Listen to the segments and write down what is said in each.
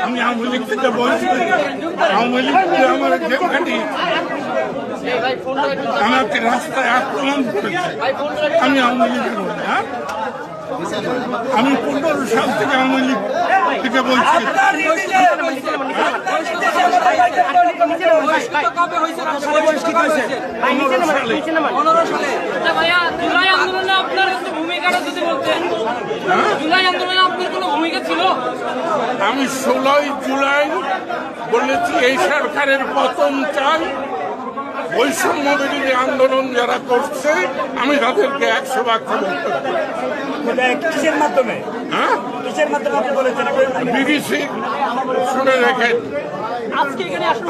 আমি আওয়ামী লীগ থেকে বলছি, আওয়ামী লীগ আমার যেখানে আমাকে রাস্তায় আক্রমণ করেছে, আমি আওয়ামী লীগের বলি। হ্যাঁ, আমি 15 সাল থেকে আওয়ামী লীগ থেকে বলছি। আমি 16 জুলাই বলেছি এই সরকারের পতন চাই। বৈষম্য বিরোধী আন্দোলন যারা করছে আমি তাদেরকে 100 খবর করব। কিসের মাধ্যমে? হ্যাঁ, কিসের মাধ্যমে আপনি বলেছেন? বিবিসি শুনে রেখেন।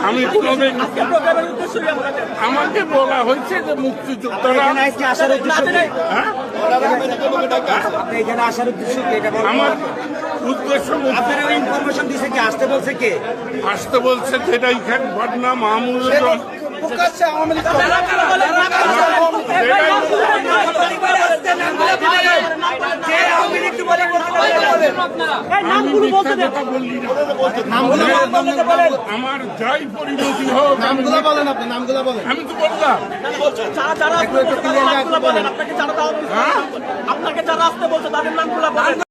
আমি কোনোদিন আমাকে বলা হয়েছে যে মুক্তিযোদ্ধারা আমার উদ্দেশ্য ইনফরমেশন দিয়েছে কি? আসতে বলছে কে? আসতে বলছে যেটা এখানে ঘটনা মাহমুদ আমার যাই পরিণতি হোক নামগুলো বলেন, আপনি নামগুলো বলেন। আমি তো বললাম আপনাকে যারা আসতে বলছে তাদের নামগুলো বলেন।